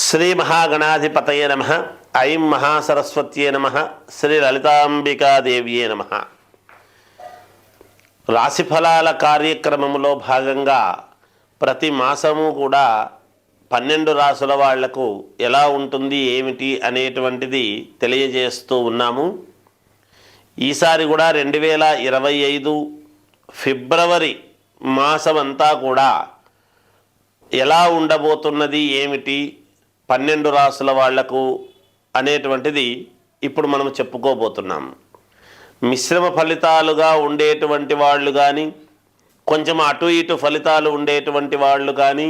శ్రీ మహాగణాధిపతయే నమః. ఐం మహాసరస్వత్యే నమః. శ్రీ లలితాంబికాదేవ్యే నమః. రాశిఫలాల కార్యక్రమంలో భాగంగా ప్రతి మాసము కూడా 12 రాసుల వాళ్లకు ఎలా ఉంటుంది ఏమిటి అనేటువంటిది తెలియజేస్తూ ఉన్నాము. ఈసారి కూడా 2025 ఫిబ్రవరి మాసమంతా కూడా ఎలా ఉండబోతున్నది ఏమిటి 12 రాసుల వాళ్లకు అనేటువంటిది ఇప్పుడు మనం చెప్పుకోబోతున్నాం. మిశ్రమ ఫలితాలుగా ఉండేటువంటి వాళ్ళు కానీ, కొంచెం అటు ఇటు ఫలితాలు ఉండేటువంటి వాళ్ళు కానీ,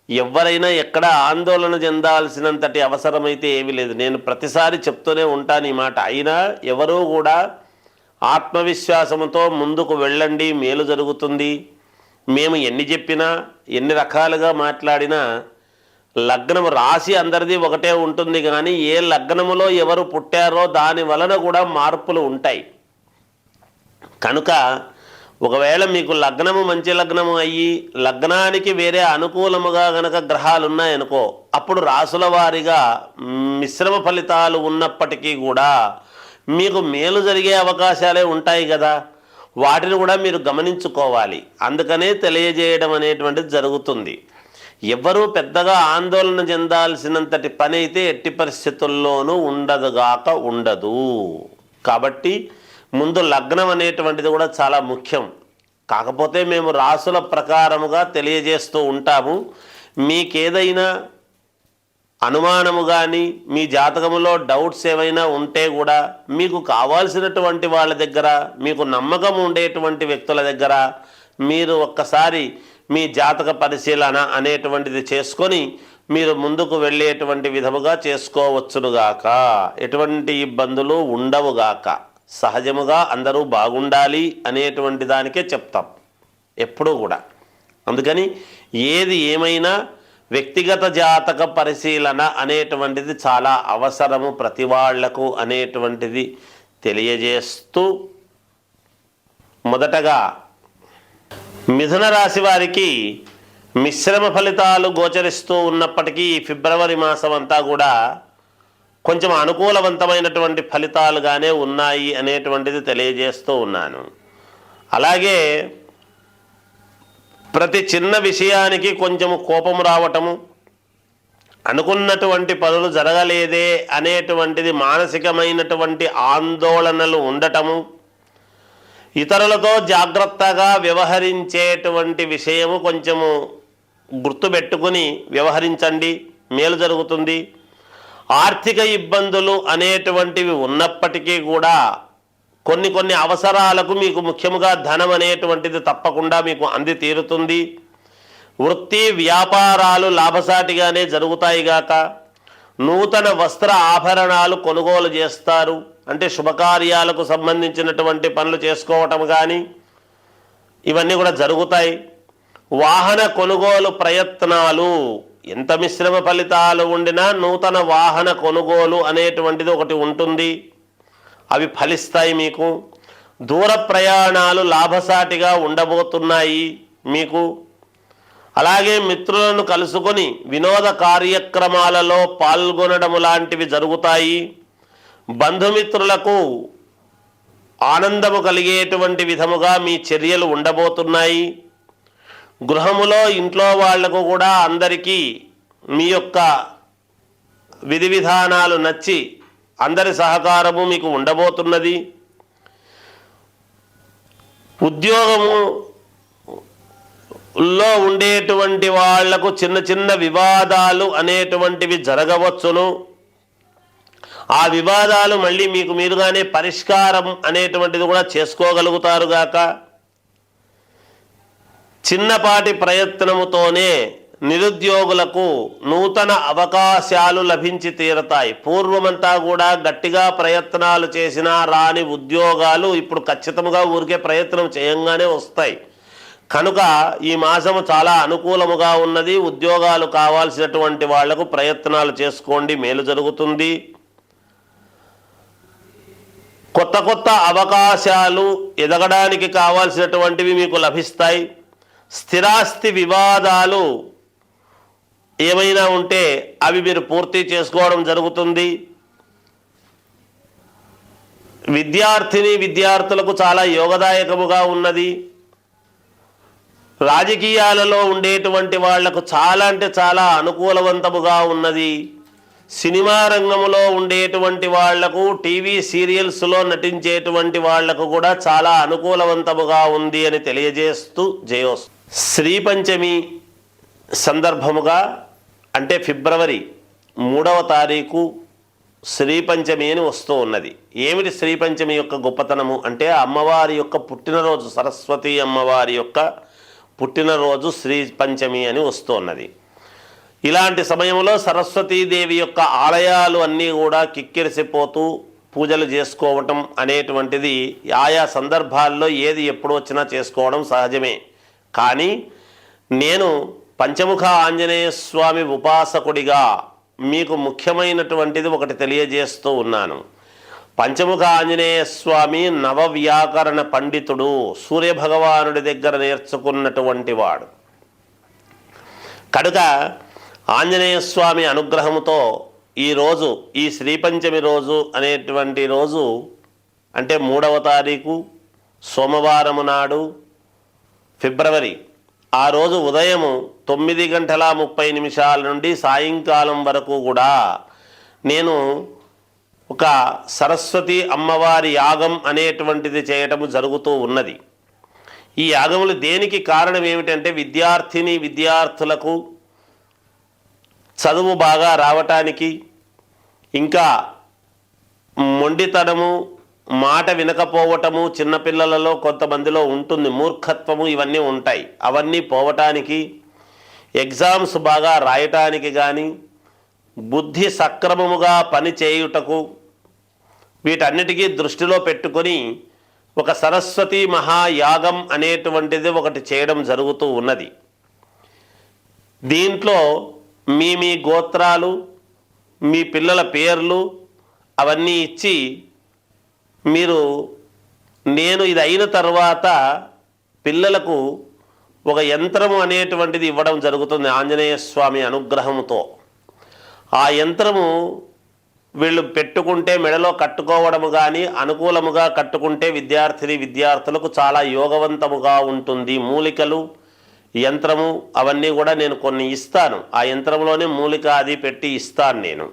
ఎవరైనా ఎక్కడ ఆందోళన చెందాల్సినంతటి అవసరమైతే ఏమీ లేదు. నేను ప్రతిసారి చెప్తూనే ఉంటాను ఈ మాట. అయినా ఎవరూ కూడా ఆత్మవిశ్వాసంతో ముందుకు వెళ్ళండి, మేలు జరుగుతుంది. మేము ఎన్ని చెప్పినా ఎన్ని రకాలుగా మాట్లాడినా లగ్నం రాశి అందరిది ఒకటే ఉంటుంది, కానీ ఏ లగ్నములో ఎవరు పుట్టారో దాని వలన కూడా మార్పులు ఉంటాయి. కనుక ఒకవేళ మీకు లగ్నము మంచి లగ్నము అయ్యి లగ్నానికి వేరే అనుకూలముగా గనక గ్రహాలు ఉన్నాయనుకో, అప్పుడు రాసుల వారిగా మిశ్రమ ఫలితాలు ఉన్నప్పటికీ కూడా మీకు మేలు జరిగే అవకాశాలే ఉంటాయి కదా. వాటిని కూడా మీరు గమనించుకోవాలి. అందుకనే తెలియజేయడం అనేటువంటిది జరుగుతుంది. ఎవరూ పెద్దగా ఆందోళన చెందాల్సినంతటి పని అయితే ఎట్టి పరిస్థితుల్లోనూ ఉండదు. కాబట్టి ముందు లగ్నం అనేటువంటిది కూడా చాలా ముఖ్యం. కాకపోతే మేము రాసుల ప్రకారముగా తెలియజేస్తూ ఉంటాము. మీకేదైనా అనుమానము కానీ మీ జాతకములో డౌట్స్ ఏమైనా ఉంటే కూడా మీకు కావాల్సినటువంటి వాళ్ళ దగ్గర, మీకు నమ్మకం ఉండేటువంటి వ్యక్తుల దగ్గర మీరు ఒక్కసారి మీ జాతక పరిశీలన అనేటువంటిది చేసుకొని మీరు ముందుకు వెళ్ళేటువంటి విధముగా చేసుకోవచ్చునుగాక. ఎటువంటి ఇబ్బందులు ఉండవుగాక. సహజముగా అందరూ బాగుండాలి అనేటువంటి దానికే చెప్తాం ఎప్పుడూ కూడా. అందుకని ఏది ఏమైనా వ్యక్తిగత జాతక పరిశీలన అనేటువంటిది చాలా అవసరము ప్రతి వాళ్లకు అనేటువంటిది తెలియజేస్తూ, మొదటగా మిథున రాశి వారికి మిశ్రమ ఫలితాలు గోచరిస్తూ ఉన్నప్పటికీ ఈ ఫిబ్రవరి మాసం అంతా కూడా కొంచెం అనుకూలవంతమైనటువంటి ఫలితాలుగానే ఉన్నాయి అనేటువంటిది తెలియజేస్తూ ఉన్నాను. అలాగే ప్రతి చిన్న విషయానికి కొంచెము కోపం రావటము, అనుకున్నటువంటి పనులు జరగలేదే అనేటువంటిది మానసికమైనటువంటి ఆందోళనలు ఉండటము, ఇతరులతో జాగ్రత్తగా వ్యవహరించేటువంటి విషయము కొంచెము గుర్తుపెట్టుకుని వ్యవహరించండి, మేలు జరుగుతుంది. ఆర్థిక ఇబ్బందులు అనేటువంటివి ఉన్నప్పటికీ కూడా కొన్ని అవసరాలకు మీకు ముఖ్యంగా ధనం అనేటువంటిది తప్పకుండా మీకు అంది తీరుతుంది. వృత్తి వ్యాపారాలు లాభసాటిగానే జరుగుతాయి గాక. నూతన వస్త్ర ఆభరణాలు కొనుగోలు చేస్తారు, అంటే శుభకార్యాలకు సంబంధించినటువంటి పనులు చేసుకోవటం కానీ ఇవన్నీ కూడా జరుగుతాయి. వాహన కొనుగోలు ప్రయత్నాలు, ఎంత మిశ్రమ ఫలితాలు ఉండినా నూతన వాహన కొనుగోలు అనేటువంటిది ఒకటి ఉంటుంది, అవి ఫలిస్తాయి మీకు. దూర ప్రయాణాలు లాభసాటిగా ఉండబోతున్నాయి మీకు. అలాగే మిత్రులను కలుసుకొని వినోద కార్యక్రమాలలో పాల్గొనడం లాంటివి జరుగుతాయి. బంధుమిత్రులకు ఆనందము కలిగేటువంటి విధముగా మీ చర్యలు ఉండబోతున్నాయి. గృహములో ఇంట్లో వాళ్లకు కూడా అందరికీ మీ యొక్క విధి విధానాలు నచ్చి అందరి సహకారము మీకు ఉండబోతున్నది. ఉద్యోగములో ఉండేటువంటి వాళ్లకు చిన్న చిన్న వివాదాలు అనేటువంటివి జరగవచ్చును. ఆ వివాదాలు మళ్ళీ మీకు మీరుగానే పరిష్కారం అనేటువంటిది కూడా చేసుకోగలుగుతారు గాక. చిన్నపాటి ప్రయత్నముతోనే నిరుద్యోగులకు నూతన అవకాశాలు లభించి తీరతాయి. పూర్వమంతా కూడా గట్టిగా ప్రయత్నాలు చేసినా రాని ఉద్యోగాలు ఇప్పుడు ఖచ్చితంగా ఊరికే ప్రయత్నం చేయంగానే వస్తాయి. కనుక ఈ మాసము చాలా అనుకూలముగా ఉన్నది. ఉద్యోగాలు కావాల్సినటువంటి వాళ్లకు ప్రయత్నాలు చేసుకోండి, మేలు జరుగుతుంది. కొత్త అవకాశాలు ఎదగడానికి కావాల్సినటువంటివి మీకు లభిస్తాయి. స్థిరాస్తి వివాదాలు ఏమైనా ఉంటే అవి మీరు పూర్తి చేసుకోవడం జరుగుతుంది. విద్యార్థులకు చాలా యోగదాయకముగా ఉన్నది. రాజకీయాలలో ఉండేటువంటి వాళ్లకు చాలా అంటే చాలా అనుకూలవంతముగా ఉన్నది. సినిమా రంగంలో ఉండేటువంటి వాళ్లకు, టీవీ సీరియల్స్లో నటించేటువంటి వాళ్లకు కూడా చాలా అనుకూలవంతముగా ఉంది అని తెలియజేస్తూ జయోస్. శ్రీ పంచమి సందర్భముగా అంటే ఫిబ్రవరి 3వ తారీఖు శ్రీ పంచమి అని వస్తూ ఉన్నది. ఏమిటి శ్రీ పంచమి యొక్క గొప్పతనము అంటే అమ్మవారి యొక్క పుట్టినరోజు, సరస్వతి అమ్మవారి యొక్క పుట్టినరోజు శ్రీ పంచమి అని వస్తున్నది. ఇలాంటి సమయంలో సరస్వతీదేవి యొక్క ఆలయాలు అన్నీ కూడా కిక్కిరిసిపోతూ పూజలు చేసుకోవటం అనేటువంటిది ఆయా సందర్భాల్లో ఏది ఎప్పుడు వచ్చినా చేసుకోవడం సహజమే. కానీ నేను పంచముఖ ఆంజనేయ స్వామి ఉపాసకుడిగా మీకు ముఖ్యమైనటువంటిది ఒకటి తెలియజేస్తూ ఉన్నాను. పంచముఖ ఆంజనేయ స్వామి నవవ్యాకరణ పండితుడు, సూర్యభగవానుడి దగ్గర నేర్చుకున్నటువంటి వాడు కనుక ఆంజనేయ స్వామి అనుగ్రహముతో ఈరోజు ఈ శ్రీపంచమి రోజు అనేటువంటి రోజు అంటే 3వ తారీఖు సోమవారము నాడు ఫిబ్రవరి, ఆ రోజు ఉదయం 9:30 నుండి సాయంకాలం వరకు కూడా నేను ఒక సరస్వతి అమ్మవారి యాగం అనేటువంటిది చేయటము జరుగుతూ ఉన్నది. ఈ యాగములు దేనికి కారణం ఏమిటంటే విద్యార్థులకు చదువు బాగా రావటానికి, ఇంకా మొండితనము, మాట వినకపోవటము చిన్నపిల్లలలో కొంతమందిలో ఉంటుంది, మూర్ఖత్వము ఇవన్నీ ఉంటాయి, అవన్నీ పోవటానికి, ఎగ్జామ్స్ బాగా రాయటానికి కానీ, బుద్ధి సక్రమముగా పని చేయుటకు, వీటన్నిటికీ దృష్టిలో పెట్టుకొని ఒక సరస్వతి మహాయాగం అనేటువంటిది ఒకటి చేయడం జరుగుతూ ఉన్నది. దీంట్లో మీ గోత్రాలు, మీ పిల్లల పేర్లు అవన్నీ ఇచ్చి నేను ఇది అయిన తర్వాత పిల్లలకు ఒక యంత్రము అనేటువంటిది ఇవ్వడం జరుగుతుంది ఆంజనేయ స్వామి అనుగ్రహంతో. ఆ యంత్రము వీళ్ళు పెట్టుకుంటే మెడలో కట్టుకోవడము కానీ, అనుకూలముగా కట్టుకుంటే విద్యార్థులకు చాలా యోగవంతముగా ఉంటుంది. మూలికలు, యంత్రము అవన్నీ కూడా నేను కొన్ని ఇస్తాను. ఆ యంత్రంలోనే మూలిక అది పెట్టి ఇస్తాను నేను.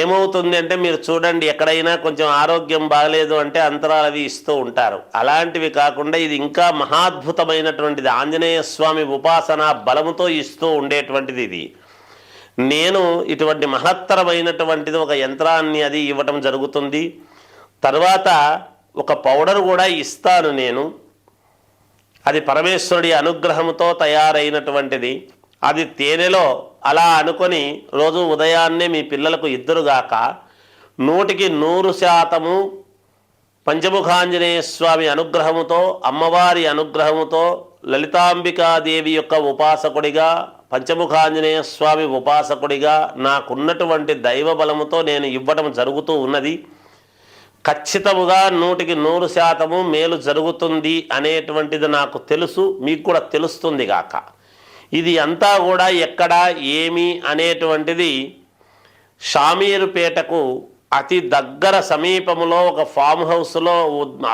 ఏమవుతుంది అంటే మీరు చూడండి, ఎక్కడైనా కొంచెం ఆరోగ్యం బాగలేదు అంటే అంతరాలు అవి ఇస్తూ ఉంటారు. అలాంటివి కాకుండా ఇది ఇంకా మహాద్భుతమైనటువంటిది, ఆంజనేయ స్వామి ఉపాసన బలముతో ఇస్తూ ఉండేటువంటిది ఇది. నేను ఇటువంటి మహత్తరమైనటువంటిది ఒక యంత్రాన్ని అది ఇవ్వటం జరుగుతుంది. తర్వాత ఒక పౌడర్ కూడా ఇస్తాను నేను. అది పరమేశ్వరుడి అనుగ్రహంతో తయారైనటువంటిది. అది తేనెలో అలా అనుకొని రోజు ఉదయాన్నే మీ పిల్లలకు ఇద్దరుగాక 100% పంచముఖాంజనేయ స్వామి అనుగ్రహముతో, అమ్మవారి అనుగ్రహముతో, లలితాంబికాదేవి యొక్క ఉపాసకుడిగా, పంచముఖాంజనేయ స్వామి ఉపాసకుడిగా నాకున్నటువంటి దైవ బలముతో నేను ఇవ్వటం జరుగుతూ ఉన్నది. ఖచ్చితముగా 100% మేలు జరుగుతుంది అనేటువంటిది నాకు తెలుసు, మీకు కూడా తెలుస్తుంది గాక. ఇది అంతా కూడా ఎక్కడ ఏమి అనేటువంటిది షామీరుపేటకు అతి దగ్గర సమీపములో ఒక ఫామ్ హౌస్లో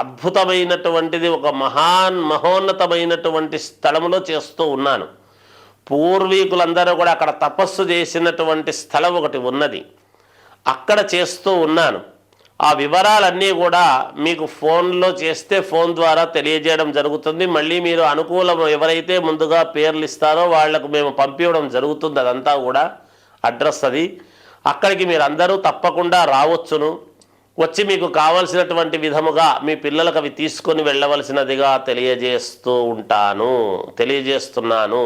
అద్భుతమైనటువంటిది ఒక మహోన్నతమైనటువంటి స్థలములో చేస్తూ ఉన్నాను. పూర్వీకులందరూ కూడా అక్కడ తపస్సు చేసినటువంటి స్థలం ఒకటి ఉన్నది, అక్కడ చేస్తూ ఉన్నాను. ఆ వివరాలన్నీ కూడా మీకు ఫోన్లో చేస్తే ఫోన్ ద్వారా తెలియజేయడం జరుగుతుంది. మళ్ళీ మీరు అనుకూలం ఎవరైతే ముందుగా పేర్లు ఇస్తారో వాళ్లకు మేము పంపించడం జరుగుతుంది. అదంతా కూడా అడ్రస్ అది. అక్కడికి మీరు అందరూ తప్పకుండా రావచ్చును. వచ్చి మీకు కావలసినటువంటి విధముగా మీ పిల్లలకు అవి తీసుకొని వెళ్ళవలసినదిగా తెలియజేస్తున్నాను.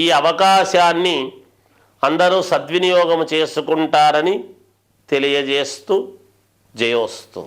ఈ అవకాశాన్ని అందరూ సద్వినియోగం చేసుకుంటారని తెలియజేస్తూ జయోస్తు.